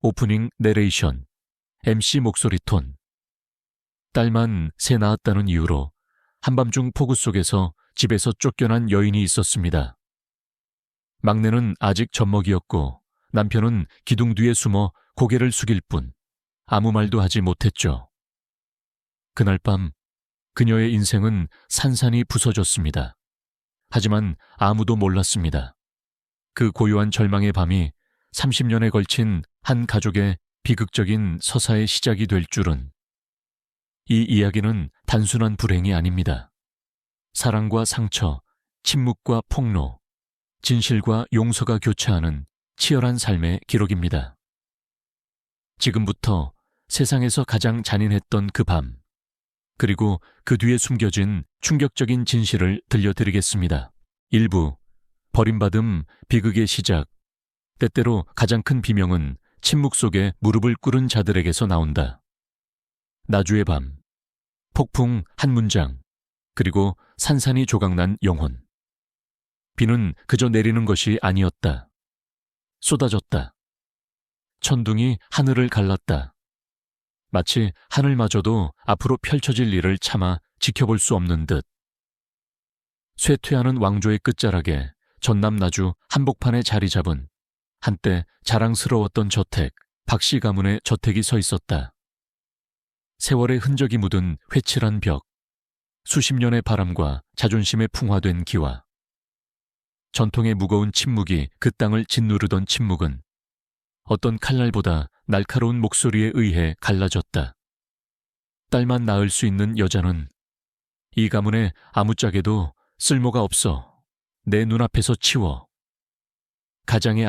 오프닝 내레이션, MC 목소리 톤. 딸만 새 낳았다는 이유로 한밤중 폭우 속에서 집에서 쫓겨난 여인이 있었습니다. 막내는 아직 젖먹이었고 남편은 기둥 뒤에 숨어 고개를 숙일 뿐 아무 말도 하지 못했죠. 그날 밤 그녀의 인생은 산산이 부서졌습니다. 하지만 아무도 몰랐습니다. 그 고요한 절망의 밤이 30년에 걸친 한 가족의 비극적인 서사의 시작이 될 줄은. 이 이야기는 단순한 불행이 아닙니다. 사랑과 상처, 침묵과 폭로, 진실과 용서가 교차하는 치열한 삶의 기록입니다. 지금부터 세상에서 가장 잔인했던 그 밤, 그리고 그 뒤에 숨겨진 충격적인 진실을 들려드리겠습니다. 1부, 버림받음 비극의 시작. 때때로 가장 큰 비명은 침묵 속에 무릎을 꿇은 자들에게서 나온다. 나주의 밤, 폭풍 한 문장, 그리고 산산이 조각난 영혼. 비는 그저 내리는 것이 아니었다. 쏟아졌다. 천둥이 하늘을 갈랐다. 마치 하늘마저도 앞으로 펼쳐질 일을 차마 지켜볼 수 없는 듯. 쇠퇴하는 왕조의 끝자락에 전남 나주 한복판에 자리 잡은 한때 자랑스러웠던 저택, 박씨 가문의 저택이 서 있었다. 세월의 흔적이 묻은 회칠한 벽, 수십 년의 바람과 자존심에 풍화된 기와, 전통의 무거운 침묵이 그 땅을 짓누르던 침묵은 어떤 칼날보다 날카로운 목소리에 의해 갈라졌다. 딸만 낳을 수 있는 여자는 이 가문에 아무짝에도 쓸모가 없어. 내 눈앞에서 치워. 가장의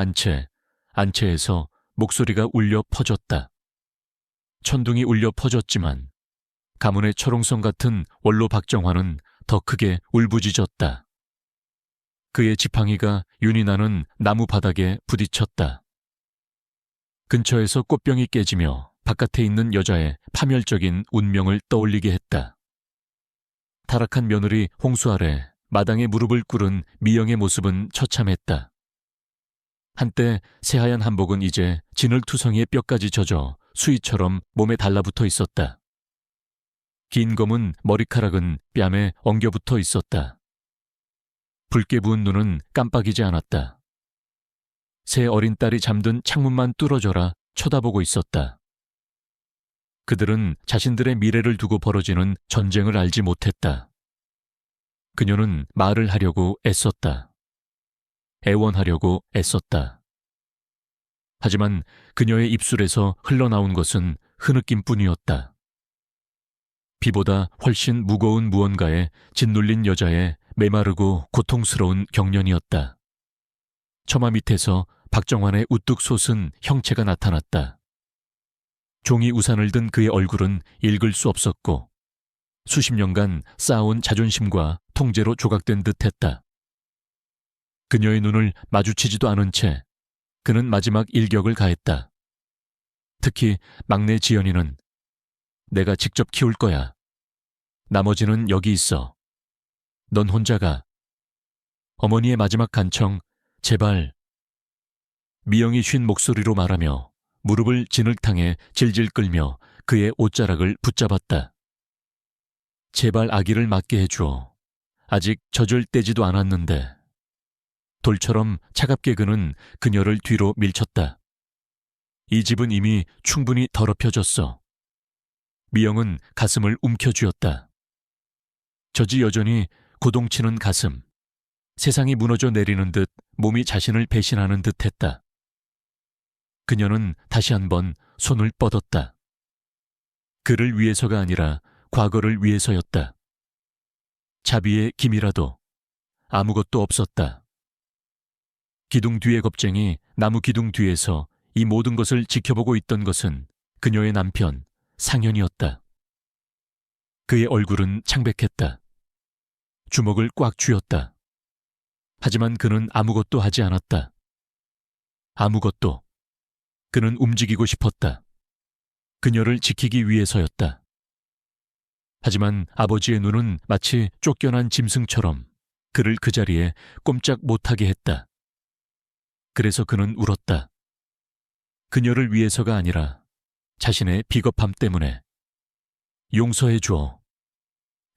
안채에서 목소리가 울려 퍼졌다. 천둥이 울려 퍼졌지만 가문의 철옹성 같은 원로 박정화는 더 크게 울부짖었다. 그의 지팡이가 윤이 나는 나무 바닥에 부딪혔다. 근처에서 꽃병이 깨지며 바깥에 있는 여자의 파멸적인 운명을 떠올리게 했다. 타락한 며느리 홍수 아래 마당에 무릎을 꿇은 미영의 모습은 처참했다. 한때 새하얀 한복은 이제 진흙투성이의 뼈까지 젖어 수의처럼 몸에 달라붙어 있었다. 긴 검은 머리카락은 뺨에 엉겨붙어 있었다. 붉게 부은 눈은 깜빡이지 않았다. 새 어린 딸이 잠든 창문만 뚫어져라 쳐다보고 있었다. 그들은 자신들의 미래를 두고 벌어지는 전쟁을 알지 못했다. 그녀는 말을 하려고 애썼다. 애원하려고 애썼다. 하지만 그녀의 입술에서 흘러나온 것은 흐느낌뿐이었다. 비보다 훨씬 무거운 무언가에 짓눌린 여자의 메마르고 고통스러운 경련이었다. 처마 밑에서 박정환의 우뚝 솟은 형체가 나타났다. 종이 우산을 든 그의 얼굴은 읽을 수 없었고 수십 년간 쌓아온 자존심과 통제로 조각된 듯했다. 그녀의 눈을 마주치지도 않은 채 그는 마지막 일격을 가했다. 특히 막내 지연이는 내가 직접 키울 거야. 나머지는 여기 있어. 넌 혼자 가. 어머니의 마지막 간청, 제발. 미영이 쉰 목소리로 말하며 무릎을 진흙탕에 질질 끌며 그의 옷자락을 붙잡았다. 제발 아기를 맞게 해줘. 아직 젖을 떼지도 않았는데. 돌처럼 차갑게 그는 그녀를 뒤로 밀쳤다. 이 집은 이미 충분히 더럽혀졌어. 미영은 가슴을 움켜쥐었다. 젖이 여전히 고동치는 가슴. 세상이 무너져 내리는 듯 몸이 자신을 배신하는 듯 했다. 그녀는 다시 한번 손을 뻗었다. 그를 위해서가 아니라 과거를 위해서였다. 자비의 김이라도 아무것도 없었다. 기둥 뒤의 겁쟁이 나무 기둥 뒤에서 이 모든 것을 지켜보고 있던 것은 그녀의 남편 상현이었다. 그의 얼굴은 창백했다. 주먹을 꽉 쥐었다. 하지만 그는 아무것도 하지 않았다. 아무것도. 그는 움직이고 싶었다. 그녀를 지키기 위해서였다. 하지만 아버지의 눈은 마치 쫓겨난 짐승처럼 그를 그 자리에 꼼짝 못하게 했다. 그래서 그는 울었다. 그녀를 위해서가 아니라 자신의 비겁함 때문에. 용서해 줘.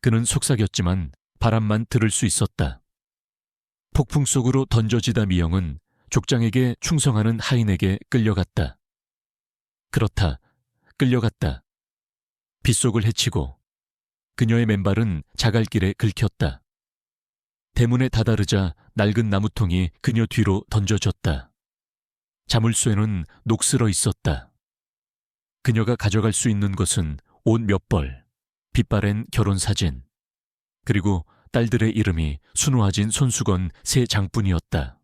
그는 속삭였지만 바람만 들을 수 있었다. 폭풍 속으로 던져지다 미영은 족장에게 충성하는 하인에게 끌려갔다. 그렇다. 끌려갔다. 빗속을 헤치고 그녀의 맨발은 자갈길에 긁혔다. 대문에 다다르자 낡은 나무통이 그녀 뒤로 던져졌다. 자물쇠는 녹슬어 있었다. 그녀가 가져갈 수 있는 것은 옷 몇 벌, 빗바랜 결혼사진, 그리고 딸들의 이름이 수놓아진 손수건 3장뿐이었다.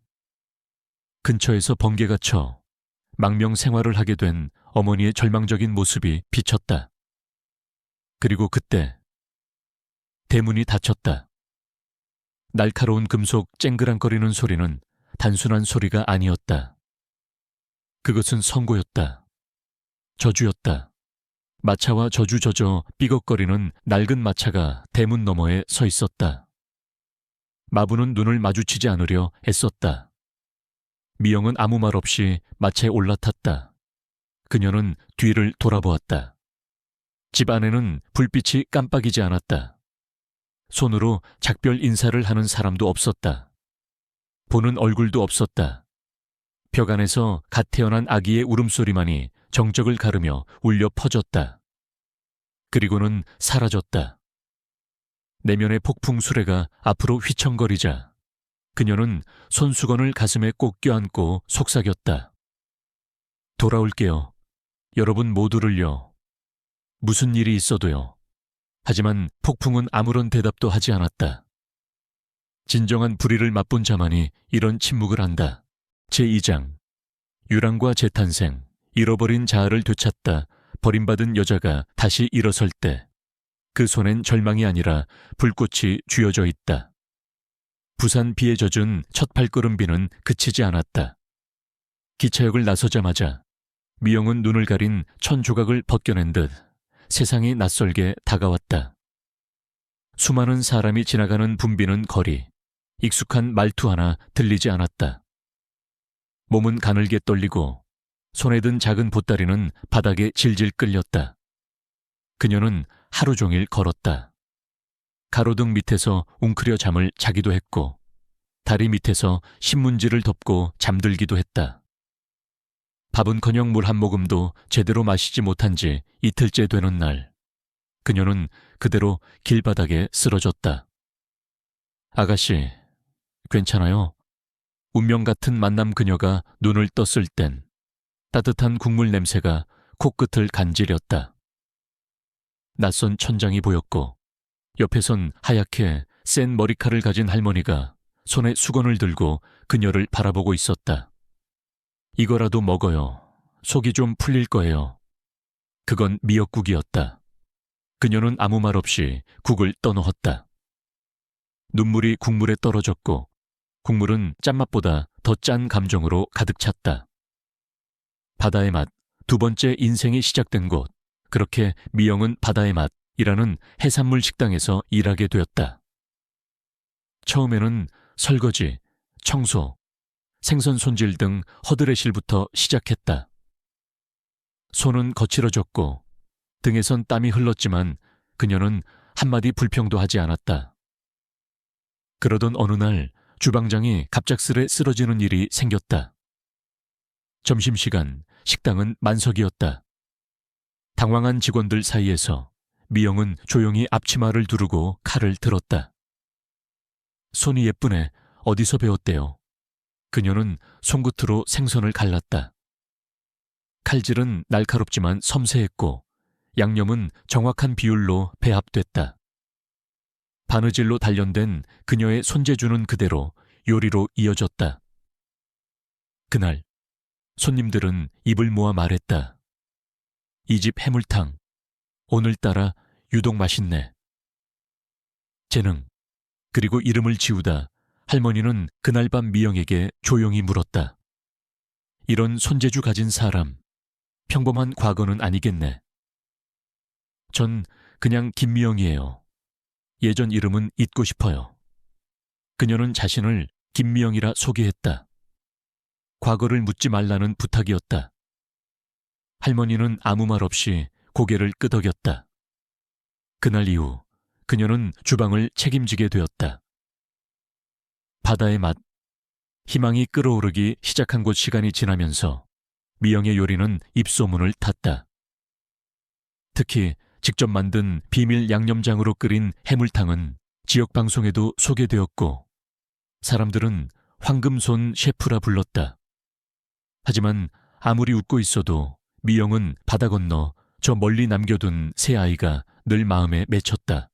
근처에서 번개가 쳐 망명 생활을 하게 된 어머니의 절망적인 모습이 비쳤다. 그리고 그때 대문이 닫혔다. 날카로운 금속 쨍그랑거리는 소리는 단순한 소리가 아니었다. 그것은 선고였다. 저주였다. 마차와 저주저저 삐걱거리는 낡은 마차가 대문 너머에 서 있었다. 마부는 눈을 마주치지 않으려 애썼다. 미영은 아무 말 없이 마차에 올라탔다. 그녀는 뒤를 돌아보았다. 집 안에는 불빛이 깜빡이지 않았다. 손으로 작별 인사를 하는 사람도 없었다. 보는 얼굴도 없었다. 벽 안에서 갓 태어난 아기의 울음소리만이 정적을 가르며 울려 퍼졌다. 그리고는 사라졌다. 내면의 폭풍 수레가 앞으로 휘청거리자 그녀는 손수건을 가슴에 꼭 껴안고 속삭였다. 돌아올게요. 여러분 모두를요. 무슨 일이 있어도요. 하지만 폭풍은 아무런 대답도 하지 않았다. 진정한 불의를 맛본 자만이 이런 침묵을 안다. 제2장 유랑과 재탄생, 잃어버린 자아를 되찾다 버림받은 여자가 다시 일어설 때 그 손엔 절망이 아니라 불꽃이 쥐어져 있다. 부산 비에 젖은 첫 발걸음비는 그치지 않았다. 기차역을 나서자마자 미영은 눈을 가린 천 조각을 벗겨낸 듯 세상이 낯설게 다가왔다. 수많은 사람이 지나가는 붐비는 거리, 익숙한 말투 하나 들리지 않았다. 몸은 가늘게 떨리고 손에 든 작은 보따리는 바닥에 질질 끌렸다. 그녀는 하루 종일 걸었다. 가로등 밑에서 웅크려 잠을 자기도 했고 다리 밑에서 신문지를 덮고 잠들기도 했다. 밥은커녕 물 한 모금도 제대로 마시지 못한 지 이틀째 되는 날, 그녀는 그대로 길바닥에 쓰러졌다. 아가씨, 괜찮아요? 운명 같은 만남 그녀가 눈을 떴을 땐 따뜻한 국물 냄새가 코끝을 간지렸다. 낯선 천장이 보였고 옆에선 하얗게 센 머리칼을 가진 할머니가 손에 수건을 들고 그녀를 바라보고 있었다. 이거라도 먹어요. 속이 좀 풀릴 거예요. 그건 미역국이었다. 그녀는 아무 말 없이 국을 떠넣었다. 눈물이 국물에 떨어졌고 국물은 짠맛보다 더 짠 감정으로 가득 찼다. 바다의 맛, 두 번째 인생이 시작된 곳. 그렇게 미영은 바다의 맛이라는 해산물 식당에서 일하게 되었다. 처음에는 설거지, 청소, 생선 손질 등 허드레실부터 시작했다. 손은 거칠어졌고 등에선 땀이 흘렀지만 그녀는 한마디 불평도 하지 않았다. 그러던 어느 날 주방장이 갑작스레 쓰러지는 일이 생겼다. 점심시간 식당은 만석이었다. 당황한 직원들 사이에서 미영은 조용히 앞치마를 두르고 칼을 들었다. 손이 예쁘네. 어디서 배웠대요? 그녀는 손끝으로 생선을 갈랐다. 칼질은 날카롭지만 섬세했고 양념은 정확한 비율로 배합됐다. 바느질로 단련된 그녀의 손재주는 그대로 요리로 이어졌다. 그날 손님들은 입을 모아 말했다. 이 집 해물탕, 오늘따라 유독 맛있네. 재능, 그리고 이름을 지우다 할머니는 그날 밤 미영에게 조용히 물었다. 이런 손재주 가진 사람, 평범한 과거는 아니겠네. 전 그냥 김미영이에요. 예전 이름은 잊고 싶어요. 그녀는 자신을 김미영이라 소개했다. 과거를 묻지 말라는 부탁이었다. 할머니는 아무 말 없이 고개를 끄덕였다. 그날 이후 그녀는 주방을 책임지게 되었다. 바다의 맛, 희망이 끓어오르기 시작한 곳 시간이 지나면서 미영의 요리는 입소문을 탔다. 특히 직접 만든 비밀 양념장으로 끓인 해물탕은 지역 방송에도 소개되었고 사람들은 황금손 셰프라 불렀다. 하지만 아무리 웃고 있어도 미영은 바다 건너 저 멀리 남겨둔 새 아이가 늘 마음에 맺혔다.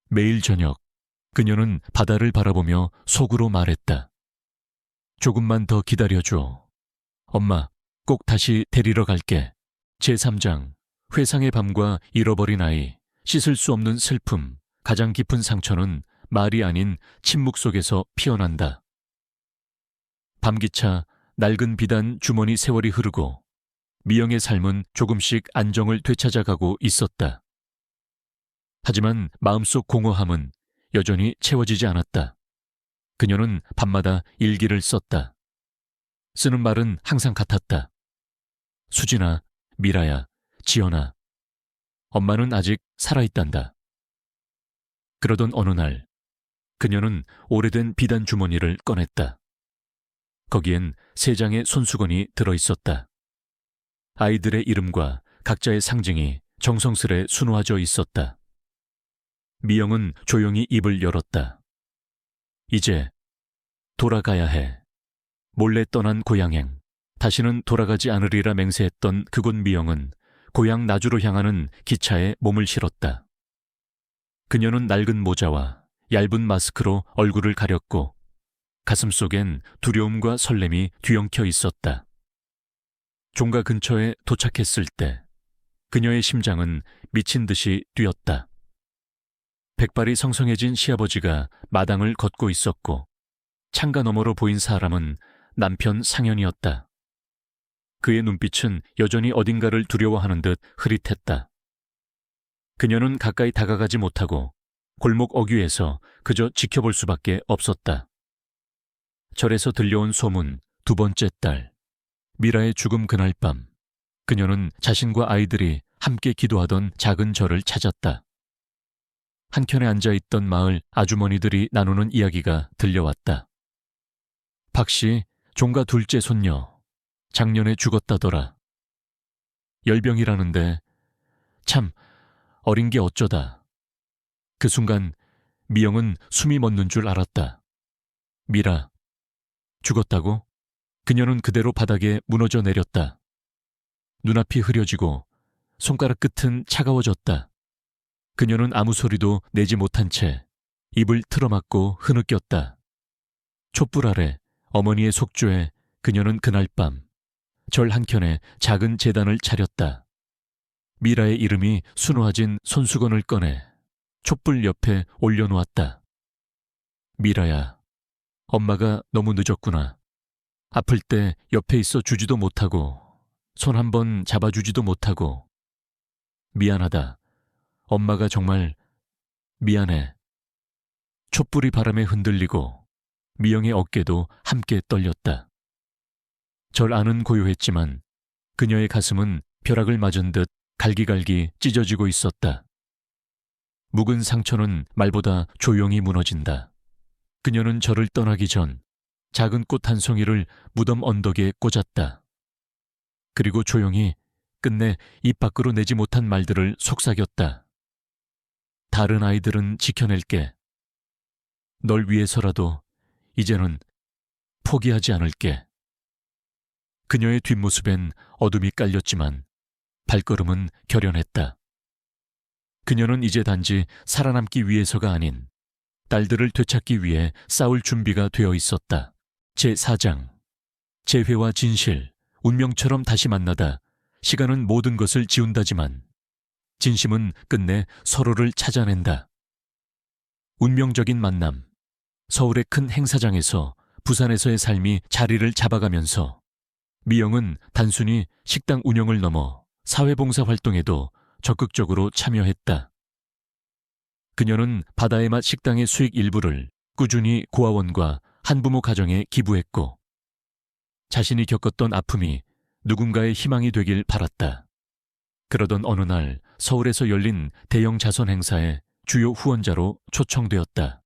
매일 저녁 그녀는 바다를 바라보며 속으로 말했다. 조금만 더 기다려줘. 엄마, 꼭 다시 데리러 갈게. 제3장 회상의 밤과 잃어버린 아이, 씻을 수 없는 슬픔, 가장 깊은 상처는 말이 아닌 침묵 속에서 피어난다. 밤기차 낡은 비단 주머니 세월이 흐르고 미영의 삶은 조금씩 안정을 되찾아가고 있었다. 하지만 마음속 공허함은 여전히 채워지지 않았다. 그녀는 밤마다 일기를 썼다. 쓰는 말은 항상 같았다. 수진아, 미라야, 지연아, 엄마는 아직 살아있단다. 그러던 어느 날 그녀는 오래된 비단 주머니를 꺼냈다. 거기엔 3장의 손수건이 들어있었다. 아이들의 이름과 각자의 상징이 정성스레 수놓아져 있었다. 미영은 조용히 입을 열었다. 이제 돌아가야 해. 몰래 떠난 고향행, 다시는 돌아가지 않으리라 맹세했던 그곳 미영은 고향 나주로 향하는 기차에 몸을 실었다. 그녀는 낡은 모자와 얇은 마스크로 얼굴을 가렸고 가슴 속엔 두려움과 설렘이 뒤엉켜 있었다. 종가 근처에 도착했을 때 그녀의 심장은 미친 듯이 뛰었다. 백발이 성성해진 시아버지가 마당을 걷고 있었고 창가 너머로 보인 사람은 남편 상현이었다. 그의 눈빛은 여전히 어딘가를 두려워하는 듯 흐릿했다. 그녀는 가까이 다가가지 못하고 골목 어귀에서 그저 지켜볼 수밖에 없었다. 절에서 들려온 소문 2번째 딸, 미라의 죽음 그날 밤, 그녀는 자신과 아이들이 함께 기도하던 작은 절을 찾았다. 한켠에 앉아있던 마을 아주머니들이 나누는 이야기가 들려왔다. 박씨, 종가 둘째 손녀, 작년에 죽었다더라. 열병이라는데 참 어린 게 어쩌다. 그 순간 미영은 숨이 멎는 줄 알았다. 미라, 죽었다고? 그녀는 그대로 바닥에 무너져 내렸다. 눈앞이 흐려지고 손가락 끝은 차가워졌다. 그녀는 아무 소리도 내지 못한 채 입을 틀어막고 흐느꼈다. 촛불 아래 어머니의 속죄에 그녀는 그날 밤 절 한켠에 작은 제단을 차렸다. 미라의 이름이 수놓아진 손수건을 꺼내 촛불 옆에 올려놓았다. 미라야, 엄마가 너무 늦었구나. 아플 때 옆에 있어 주지도 못하고 손 한 번 잡아주지도 못하고 미안하다. 엄마가 정말 미안해. 촛불이 바람에 흔들리고 미영의 어깨도 함께 떨렸다. 절 안은 고요했지만 그녀의 가슴은 벼락을 맞은 듯 갈기갈기 찢어지고 있었다. 묵은 상처는 말보다 조용히 무너진다. 그녀는 절을 떠나기 전 작은 꽃 한 송이를 무덤 언덕에 꽂았다. 그리고 조용히 끝내 입 밖으로 내지 못한 말들을 속삭였다. 다른 아이들은 지켜낼게. 널 위해서라도 이제는 포기하지 않을게. 그녀의 뒷모습엔 어둠이 깔렸지만 발걸음은 결연했다. 그녀는 이제 단지 살아남기 위해서가 아닌 딸들을 되찾기 위해 싸울 준비가 되어 있었다. 제4장 재회와 진실, 운명처럼 다시 만나다 시간은 모든 것을 지운다지만 진심은 끝내 서로를 찾아낸다. 운명적인 만남. 서울의 큰 행사장에서 부산에서의 삶이 자리를 잡아가면서 미영은 단순히 식당 운영을 넘어 사회봉사 활동에도 적극적으로 참여했다. 그녀는 바다의 맛 식당의 수익 일부를 꾸준히 고아원과 한부모 가정에 기부했고 자신이 겪었던 아픔이 누군가의 희망이 되길 바랐다. 그러던 어느 날 서울에서 열린 대형 자선 행사에 주요 후원자로 초청되었다.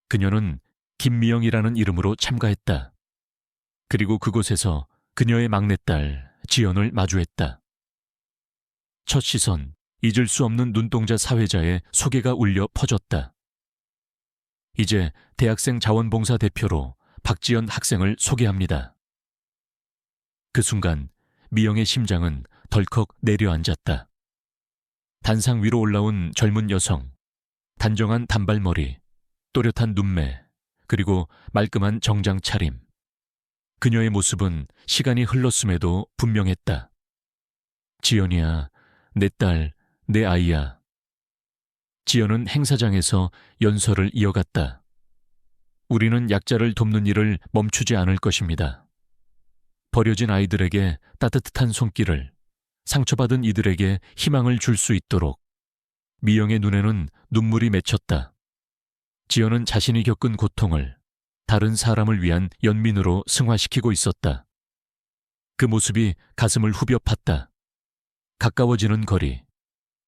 그녀는 김미영이라는 이름으로 참가했다. 그리고 그곳에서 그녀의 막내딸 지연을 마주했다. 첫 시선, 잊을 수 없는 눈동자 사회자의 소개가 울려 퍼졌다. 이제 대학생 자원봉사 대표로 박지연 학생을 소개합니다. 그 순간 미영의 심장은 덜컥 내려앉았다. 단상 위로 올라온 젊은 여성, 단정한 단발머리, 또렷한 눈매, 그리고 말끔한 정장 차림. 그녀의 모습은 시간이 흘렀음에도 분명했다. 지연이야, 내 딸, 내 아이야. 지연은 행사장에서 연설을 이어갔다. 우리는 약자를 돕는 일을 멈추지 않을 것입니다. 버려진 아이들에게 따뜻한 손길을, 상처받은 이들에게 희망을 줄 수 있도록. 미영의 눈에는 눈물이 맺혔다. 지연은 자신이 겪은 고통을 다른 사람을 위한 연민으로 승화시키고 있었다. 그 모습이 가슴을 후벼 팠다. 가까워지는 거리,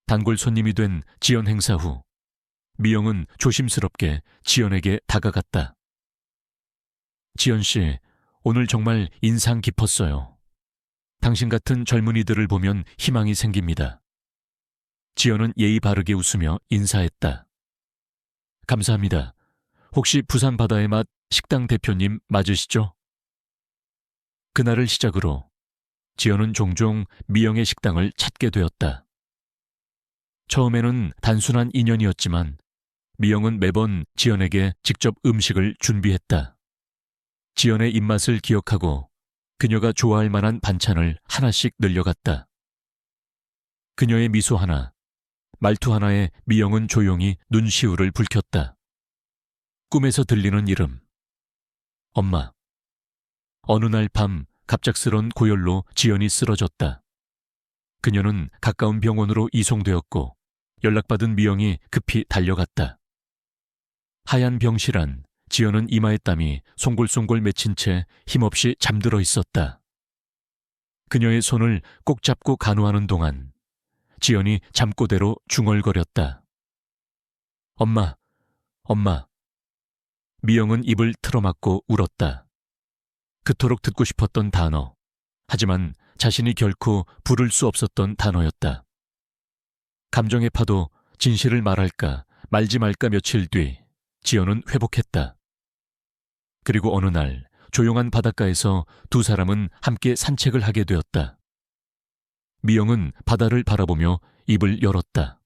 단골 손님이 된 지연 행사 후 미영은 조심스럽게 지연에게 다가갔다. 지연 씨, 오늘 정말 인상 깊었어요. 당신 같은 젊은이들을 보면 희망이 생깁니다. 지연은 예의 바르게 웃으며 인사했다. 감사합니다. 혹시 부산 바다의 맛 식당 대표님 맞으시죠? 그날을 시작으로 지연은 종종 미영의 식당을 찾게 되었다. 처음에는 단순한 인연이었지만 미영은 매번 지연에게 직접 음식을 준비했다. 지연의 입맛을 기억하고 그녀가 좋아할 만한 반찬을 하나씩 늘려갔다. 그녀의 미소 하나, 말투 하나에 미영은 조용히 눈시울을 붉혔다. 꿈에서 들리는 이름. 엄마. 어느 날 밤 갑작스런 고열로 지연이 쓰러졌다. 그녀는 가까운 병원으로 이송되었고 연락받은 미영이 급히 달려갔다. 하얀 병실 안 지연은 이마에 땀이 송골송골 맺힌 채 힘없이 잠들어 있었다. 그녀의 손을 꼭 잡고 간호하는 동안 지연이 잠꼬대로 중얼거렸다. 엄마, 엄마. 미영은 입을 틀어막고 울었다. 그토록 듣고 싶었던 단어, 하지만 자신이 결코 부를 수 없었던 단어였다. 감정의 파도, 진실을 말할까 말지 말까 며칠 뒤 지연은 회복했다. 그리고 어느 날 조용한 바닷가에서 두 사람은 함께 산책을 하게 되었다. 미영은 바다를 바라보며 입을 열었다.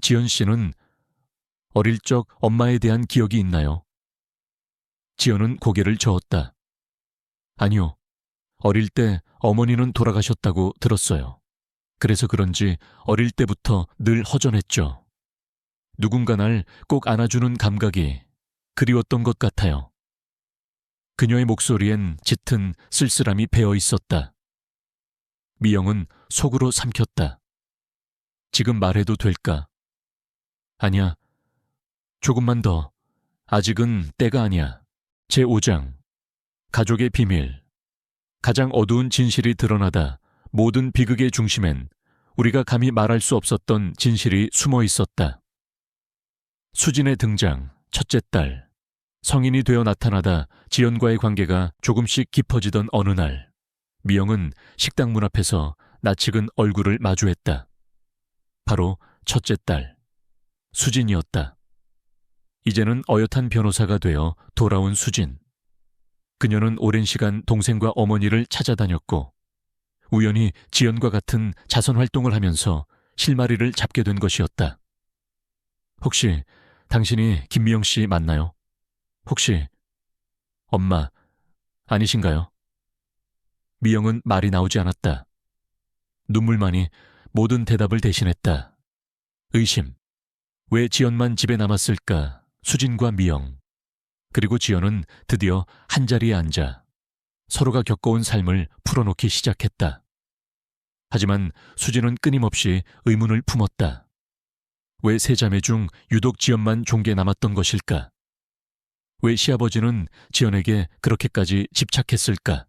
지연 씨는 어릴 적 엄마에 대한 기억이 있나요? 지연은 고개를 저었다. 아니요. 어릴 때 어머니는 돌아가셨다고 들었어요. 그래서 그런지 어릴 때부터 늘 허전했죠. 누군가 날 꼭 안아주는 감각이 그리웠던 것 같아요. 그녀의 목소리엔 짙은 쓸쓸함이 배어 있었다. 미영은 속으로 삼켰다. 지금 말해도 될까? 아니야. 조금만 더. 아직은 때가 아니야. 제5장. 가족의 비밀. 가장 어두운 진실이 드러나다 모든 비극의 중심엔 우리가 감히 말할 수 없었던 진실이 숨어 있었다. 수진의 등장, 첫째 딸. 성인이 되어 나타나다 지연과의 관계가 조금씩 깊어지던 어느 날, 미영은 식당 문 앞에서 낯익은 얼굴을 마주했다. 바로 첫째 딸, 수진이었다. 이제는 어엿한 변호사가 되어 돌아온 수진. 그녀는 오랜 시간 동생과 어머니를 찾아다녔고 우연히 지연과 같은 자선 활동을 하면서 실마리를 잡게 된 것이었다. 혹시 당신이 김미영 씨 맞나요? 혹시 엄마 아니신가요? 미영은 말이 나오지 않았다. 눈물만이 모든 대답을 대신했다. 의심. 왜 지연만 집에 남았을까? 수진과 미영. 그리고 지연은 드디어 한자리에 앉아 서로가 겪어온 삶을 풀어놓기 시작했다. 하지만 수진은 끊임없이 의문을 품었다. 왜 세 자매 중 유독 지연만 종게 남았던 것일까? 왜 시아버지는 지연에게 그렇게까지 집착했을까?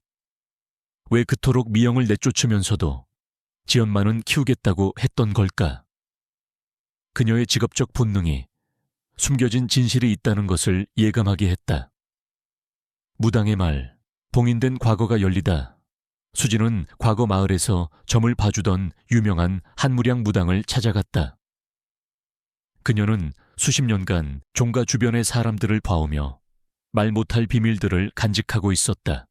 왜 그토록 미영을 내쫓으면서도 지연만은 키우겠다고 했던 걸까? 그녀의 직업적 본능이 숨겨진 진실이 있다는 것을 예감하게 했다. 무당의 말, 봉인된 과거가 열리다 수진은 과거 마을에서 점을 봐주던 유명한 한무량 무당을 찾아갔다. 그녀는 수십 년간 종가 주변의 사람들을 봐오며 말 못할 비밀들을 간직하고 있었다.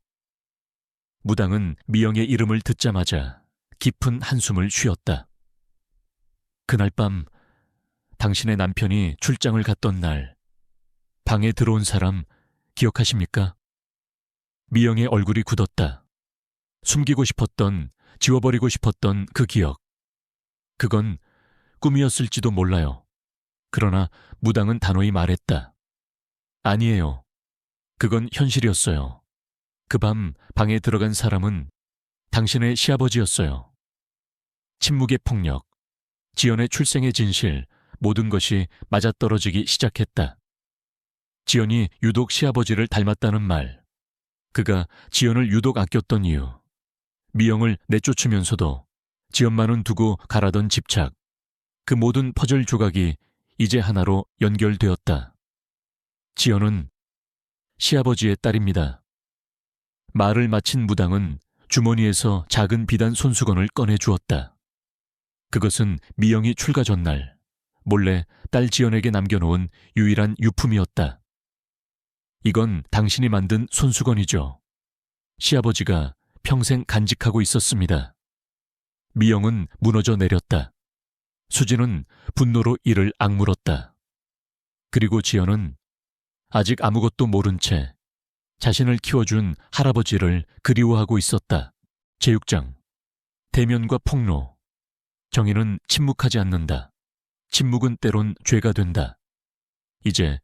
무당은 미영의 이름을 듣자마자 깊은 한숨을 쉬었다. 그날 밤 당신의 남편이 출장을 갔던 날 방에 들어온 사람 기억하십니까? 미영의 얼굴이 굳었다. 숨기고 싶었던, 지워버리고 싶었던 그 기억. 그건 꿈이었을지도 몰라요. 그러나 무당은 단호히 말했다. 아니에요. 그건 현실이었어요. 그 밤 방에 들어간 사람은 당신의 시아버지였어요. 침묵의 폭력, 지연의 출생의 진실, 모든 것이 맞아떨어지기 시작했다. 지연이 유독 시아버지를 닮았다는 말, 그가 지연을 유독 아꼈던 이유, 미영을 내쫓으면서도 지연만은 두고 가라던 집착, 그 모든 퍼즐 조각이 이제 하나로 연결되었다. 지연은 시아버지의 딸입니다. 말을 마친 무당은 주머니에서 작은 비단 손수건을 꺼내 주었다. 그것은 미영이 출가 전날 몰래 딸 지연에게 남겨놓은 유일한 유품이었다. 이건 당신이 만든 손수건이죠. 시아버지가 평생 간직하고 있었습니다. 미영은 무너져 내렸다. 수진은 분노로 이를 악물었다. 그리고 지연은 아직 아무것도 모른 채 자신을 키워준 할아버지를 그리워하고 있었다. 제6장 대면과 폭로. 정의는 침묵하지 않는다. 침묵은 때론 죄가 된다. 이제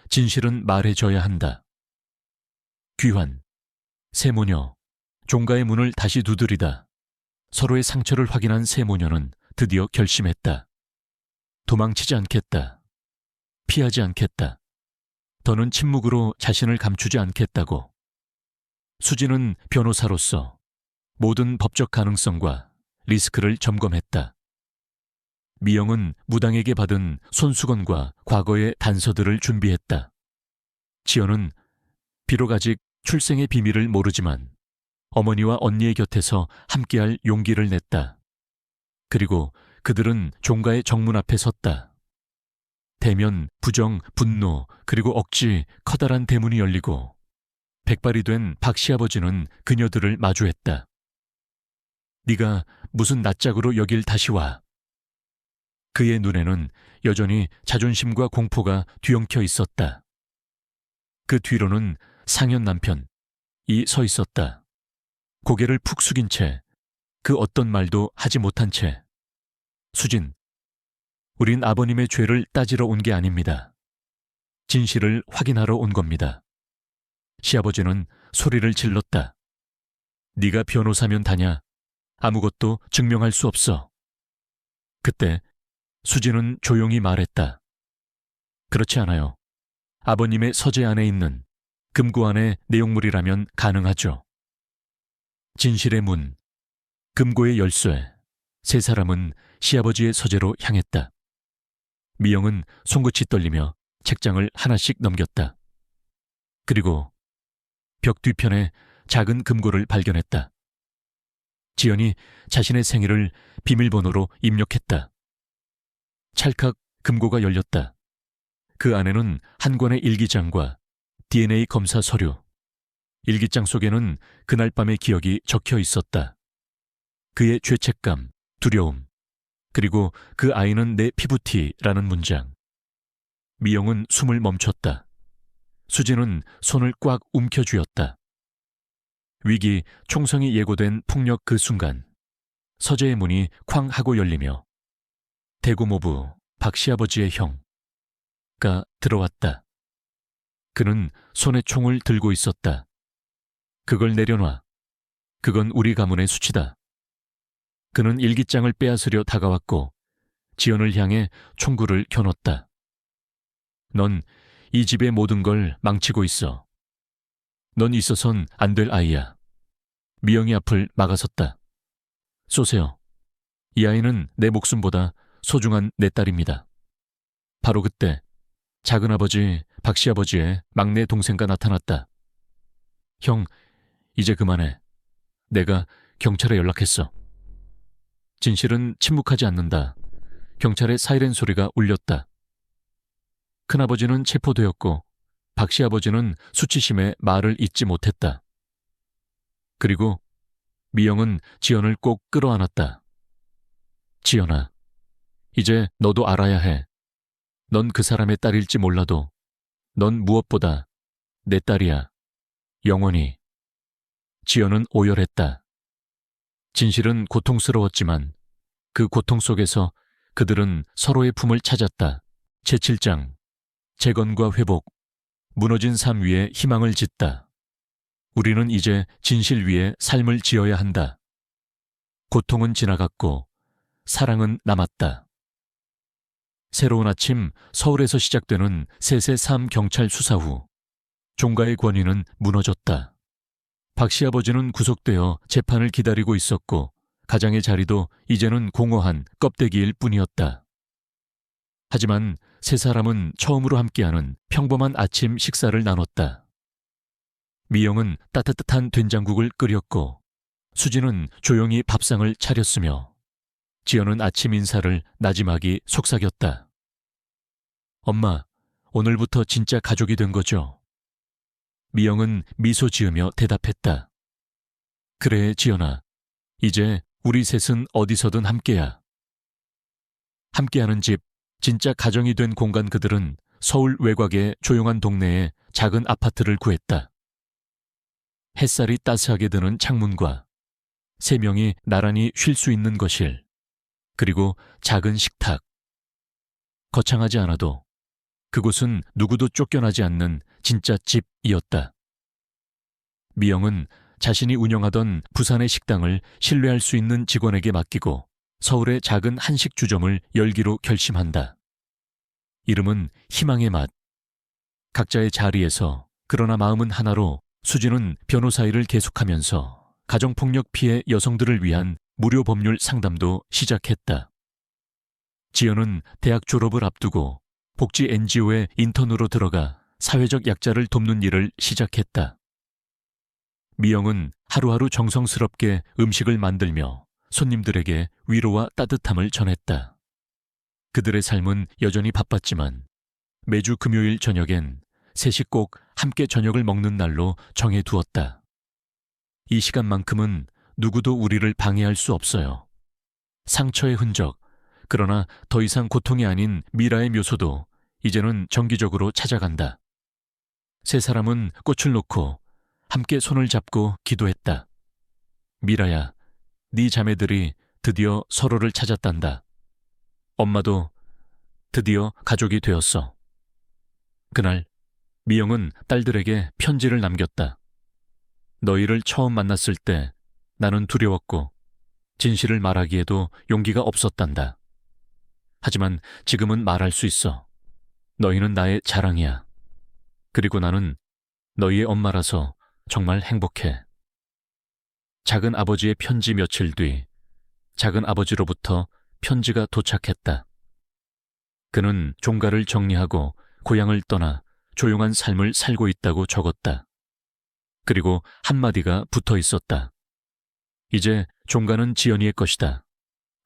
진실은 말해줘야 한다. 귀환, 세모녀, 종가의 문을 다시 두드리다 서로의 상처를 확인한 세모녀는 드디어 결심했다. 도망치지 않겠다. 피하지 않겠다. 더는 침묵으로 자신을 감추지 않겠다고. 수진은 변호사로서 모든 법적 가능성과 리스크를 점검했다. 미영은 무당에게 받은 손수건과 과거의 단서들을 준비했다. 지연은 비록 아직 출생의 비밀을 모르지만 어머니와 언니의 곁에서 함께할 용기를 냈다. 그리고 그들은 종가의 정문 앞에 섰다. 대면, 부정, 분노, 그리고 억지, 커다란 대문이 열리고 백발이 된 박 시아버지는 그녀들을 마주했다. 네가 무슨 낯짝으로 여길 다시 와. 그의 눈에는 여전히 자존심과 공포가 뒤엉켜 있었다. 그 뒤로는 상현 남편이 서 있었다. 고개를 푹 숙인 채 그 어떤 말도 하지 못한 채. 수진, 우린 아버님의 죄를 따지러 온 게 아닙니다. 진실을 확인하러 온 겁니다. 시아버지는 소리를 질렀다. 네가 변호사면 다냐? 아무것도 증명할 수 없어. 그때 수진은 조용히 말했다. 그렇지 않아요. 아버님의 서재 안에 있는 금고 안의 내용물이라면 가능하죠. 진실의 문, 금고의 열쇠, 세 사람은 시아버지의 서재로 향했다. 미영은 손끝이 떨리며 책장을 하나씩 넘겼다. 그리고 벽 뒤편에 작은 금고를 발견했다. 지연이 자신의 생일을 비밀번호로 입력했다. 찰칵 금고가 열렸다. 그 안에는 한 권의 일기장과 DNA 검사 서류. 일기장 속에는 그날 밤의 기억이 적혀 있었다. 그의 죄책감, 두려움, 그리고 그 아이는 내 피부티라는 문장. 미영은 숨을 멈췄다. 수진은 손을 꽉 움켜쥐었다. 위기, 총성이 예고된 폭력 그 순간 서재의 문이 쾅 하고 열리며 대구모부 박 시아버지의 형가 들어왔다. 그는 손에 총을 들고 있었다. 그걸 내려놔. 그건 우리 가문의 수치다. 그는 일기장을 빼앗으려 다가왔고 지연을 향해 총구를 겨눴다. 넌 이 집의 모든 걸 망치고 있어. 넌 있어선 안 될 아이야. 미영이 앞을 막아섰다. 쏘세요. 이 아이는 내 목숨보다 소중한 내 딸입니다. 바로 그때 작은아버지 박씨아버지의 막내 동생가 나타났다. 형, 이제 그만해. 내가 경찰에 연락했어. 진실은 침묵하지 않는다. 경찰의 사이렌 소리가 울렸다. 큰아버지는 체포되었고 박씨아버지는 수치심에 말을 잇지 못했다. 그리고 미영은 지연을 꼭 끌어안았다. 지연아, 이제 너도 알아야 해. 넌 그 사람의 딸일지 몰라도 넌 무엇보다 내 딸이야. 영원히. 지연은 오열했다. 진실은 고통스러웠지만 그 고통 속에서 그들은 서로의 품을 찾았다. 제7장 재건과 회복. 무너진 삶 위에 희망을 짓다. 우리는 이제 진실 위에 삶을 지어야 한다. 고통은 지나갔고 사랑은 남았다. 새로운 아침 서울에서 시작되는 세세3 경찰 수사 후 종가의 권위는 무너졌다. 박씨아버지는 구속되어 재판을 기다리고 있었고 가장의 자리도 이제는 공허한 껍데기일 뿐이었다. 하지만 세 사람은 처음으로 함께하는 평범한 아침 식사를 나눴다. 미영은 따뜻한 된장국을 끓였고 수지는 조용히 밥상을 차렸으며 지연은 아침 인사를 나지막이 속삭였다. 엄마, 오늘부터 진짜 가족이 된 거죠? 미영은 미소 지으며 대답했다. 그래, 지연아. 이제 우리 셋은 어디서든 함께야. 함께하는 집, 진짜 가정이 된 공간. 그들은 서울 외곽의 조용한 동네에 작은 아파트를 구했다. 햇살이 따스하게 드는 창문과 세 명이 나란히 쉴 수 있는 거실, 그리고 작은 식탁. 거창하지 않아도 그곳은 누구도 쫓겨나지 않는 진짜 집이었다. 미영은 자신이 운영하던 부산의 식당을 신뢰할 수 있는 직원에게 맡기고 서울의 작은 한식 주점을 열기로 결심한다. 이름은 희망의 맛. 각자의 자리에서 그러나 마음은 하나로 수지는 변호사 일을 계속하면서 가정폭력 피해 여성들을 위한 무료 법률 상담도 시작했다. 지연은 대학 졸업을 앞두고 복지 NGO에 인턴으로 들어가 사회적 약자를 돕는 일을 시작했다. 미영은 하루하루 정성스럽게 음식을 만들며 손님들에게 위로와 따뜻함을 전했다. 그들의 삶은 여전히 바빴지만 매주 금요일 저녁엔 셋이 꼭 함께 저녁을 먹는 날로 정해두었다. 이 시간만큼은 누구도 우리를 방해할 수 없어요. 상처의 흔적, 그러나 더 이상 고통이 아닌 미라의 묘소도 이제는 정기적으로 찾아간다. 세 사람은 꽃을 놓고 함께 손을 잡고 기도했다. 미라야, 네 자매들이 드디어 서로를 찾았단다. 엄마도 드디어 가족이 되었어. 그날 미영은 딸들에게 편지를 남겼다. 너희를 처음 만났을 때 나는 두려웠고 진실을 말하기에도 용기가 없었단다. 하지만 지금은 말할 수 있어. 너희는 나의 자랑이야. 그리고 나는 너희의 엄마라서 정말 행복해. 작은 아버지의 편지. 며칠 뒤 작은 아버지로부터 편지가 도착했다. 그는 종가를 정리하고 고향을 떠나 조용한 삶을 살고 있다고 적었다. 그리고 한마디가 붙어 있었다. 이제 종가는 지연이의 것이다.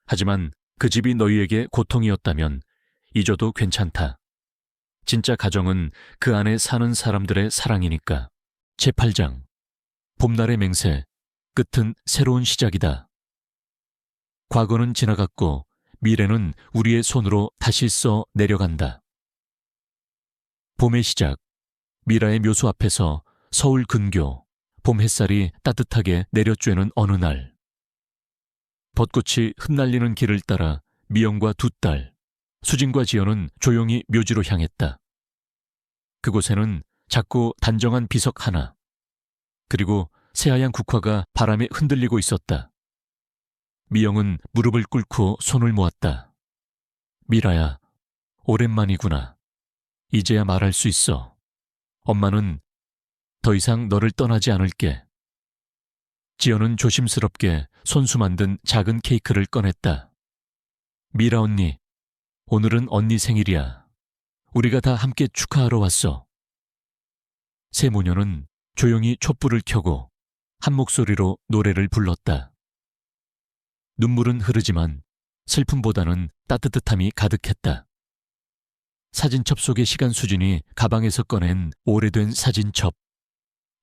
하지만 그 집이 너희에게 고통이었다면 잊어도 괜찮다. 진짜 가정은 그 안에 사는 사람들의 사랑이니까. 제8장 봄날의 맹세, 끝은 새로운 시작이다. 과거는 지나갔고 미래는 우리의 손으로 다시 써 내려간다. 봄의 시작, 미라의 묘소 앞에서 서울 근교, 봄 햇살이 따뜻하게 내려쬐는 어느 날. 벚꽃이 흩날리는 길을 따라 미영과 두 딸, 수진과 지연은 조용히 묘지로 향했다. 그곳에는 작고 단정한 비석 하나, 그리고 새하얀 국화가 바람에 흔들리고 있었다. 미영은 무릎을 꿇고 손을 모았다. 미라야, 오랜만이구나. 이제야 말할 수 있어. 엄마는 더 이상 너를 떠나지 않을게. 지연은 조심스럽게 손수 만든 작은 케이크를 꺼냈다. 미라 언니, 오늘은 언니 생일이야. 우리가 다 함께 축하하러 왔어. 세 모녀는 조용히 촛불을 켜고 한 목소리로 노래를 불렀다. 눈물은 흐르지만 슬픔보다는 따뜻함이 가득했다. 사진첩 속의 시간 수진이 가방에서 꺼낸 오래된 사진첩.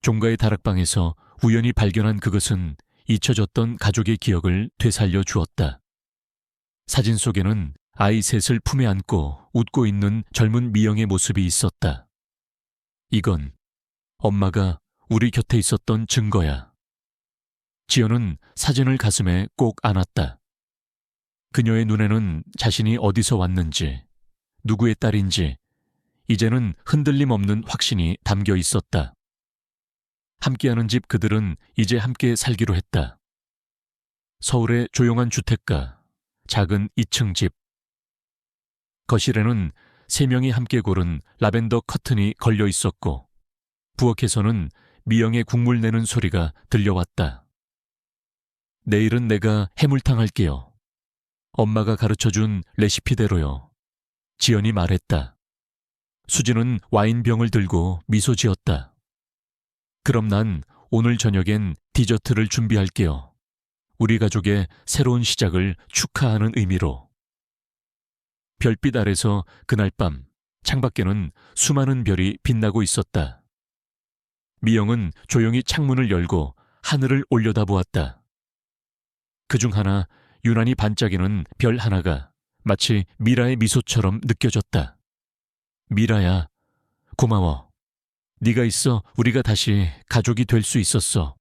종가의 다락방에서 우연히 발견한 그것은 잊혀졌던 가족의 기억을 되살려 주었다. 사진 속에는 아이 셋을 품에 안고 웃고 있는 젊은 미영의 모습이 있었다. 이건 엄마가 우리 곁에 있었던 증거야. 지연은 사진을 가슴에 꼭 안았다. 그녀의 눈에는 자신이 어디서 왔는지, 누구의 딸인지, 이제는 흔들림 없는 확신이 담겨 있었다. 함께하는 집 그들은 이제 함께 살기로 했다. 서울의 조용한 주택가, 작은 2층 집. 거실에는 세 명이 함께 고른 라벤더 커튼이 걸려 있었고 부엌에서는 미영의 국물 내는 소리가 들려왔다. 내일은 내가 해물탕 할게요. 엄마가 가르쳐준 레시피대로요. 지연이 말했다. 수진은 와인병을 들고 미소 지었다. 그럼 난 오늘 저녁엔 디저트를 준비할게요. 우리 가족의 새로운 시작을 축하하는 의미로. 별빛 아래서 그날 밤 창밖에는 수많은 별이 빛나고 있었다. 미영은 조용히 창문을 열고 하늘을 올려다보았다. 그중 하나 유난히 반짝이는 별 하나가 마치 미라의 미소처럼 느껴졌다. 미라야, 고마워. 네가 있어 우리가 다시 가족이 될 수 있었어.